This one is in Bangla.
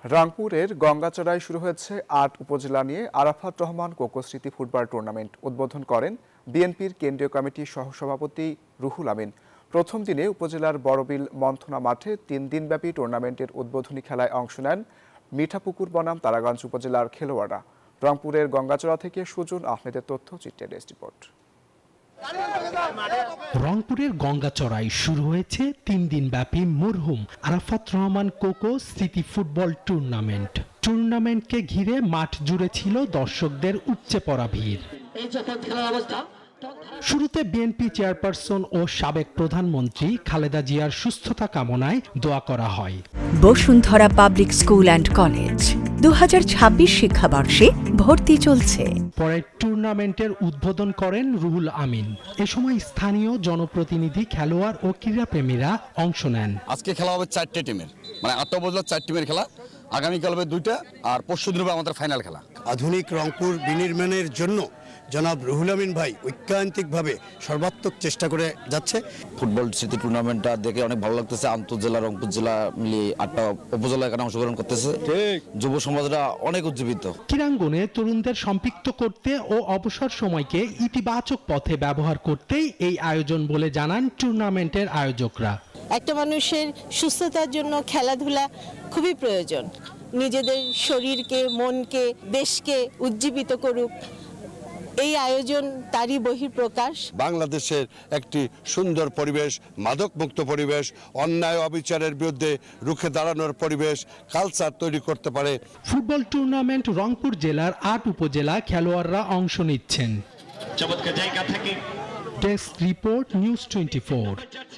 রংপুরের গঙ্গাচড়ায় শুরু হয়েছে ৮ উপজেলা নিয়ে আরাফাত রহমান কোকো স্মৃতি ফুটবল টুর্নামেন্ট উদ্বোধন করেন বিএনপির কেন্দ্রীয় কমিটির সহসভাপতি রুহুল আমিন। প্রথম দিনে উপজেলার বড়বিল মন্থনা মাঠে ৩ দিনব্যাপী টুর্নামেন্টের উদ্বোধনী খেলায় অংশ নেন মিঠাপুকুর বনাম তারাগঞ্জ উপজেলার খেলোয়াড়রা। রংপুরের গঙ্গাচড়া থেকে সুজন আহমেদের তথ্যচিত্রের ডেস্ক রিপোর্ট। রংপুরের গঙ্গাচড়ায় শুরু হয়েছে ৩ দিনব্যাপী মরহুম আরাফাত রহমান কোকো স্মৃতি ফুটবল টুর্নামেন্টকে ঘিরে মাঠ জুড়ে ছিল দর্শকদের উপচে পড়া ভিড়। শুরুতে বিএনপি চেয়ারপারসন ও সাবেক প্রধানমন্ত্রী খালেদা জিয়ার সুস্থতা কামনায় দোয়া করা হয়। Bashundhara public school and college ২০২৬ শিক্ষাবর্ষে ভর্তি চলছে। পরে টুর্নামেন্টের উদ্বোধন করেন রুহুল আমিন। এ সময় স্থানীয় জনপ্রতিনিধি, খেলোয়াড় ও ক্রীড়াপ্রেমীরা অংশ নেন। আজকে খেলা হবে 4টে টিমের, মানে 8টা উপজেলার 4 টিমের খেলা। আগামীকাল হবে 2টা, আর পরশুদিন হবে আমাদের ফাইনাল খেলা। আধুনিক রংপুর বিনির্মাণের জন্য জনাব রুহুল আমিন ভাই ঐকান্তিকভাবে সর্বাত্মক চেষ্টা করে যাচ্ছে। ফুটবল স্মৃতি টুর্নামেন্টটা দেখে অনেক ভালো লাগতেছে। আন্তঃজেলা রংপুর জেলা মিলিয়ে 8টা উপজেলা এখানে অংশগ্রহণ করতেছে। যুব সমাজরা অনেক উজ্জীবিত। ক্রীড়াঙ্গনে তরুণদের সম্পৃক্ত করতে ও অবসর সময়কে ইতিবাচক পথে ব্যবহার করতেই এই আয়োজন বলে জানান টুর্নামেন্টের আয়োজকরা। একটা মানুষের সুস্থতার জন্য খেলাধুলা খুবই প্রয়োজন। নিজেদের শরীরকে, মনকে, দেশকে উজ্জীবিত করুক, এই আয়োজন তারই বহিঃপ্রকাশ। বাংলাদেশের একটি সুন্দর পরিবেশ, মাদকমুক্ত পরিবেশ, অন্যায় অবিচারের বিরুদ্ধে রুখে দাঁড়ানোর পরিবেশ, কালচার তৈরি করতে পারে। ফুটবল টুর্নামেন্ট রংপুর জেলার ৮ উপজেলা খেলোয়াড়রা অংশ নিচ্ছেন। Desk report, news 24।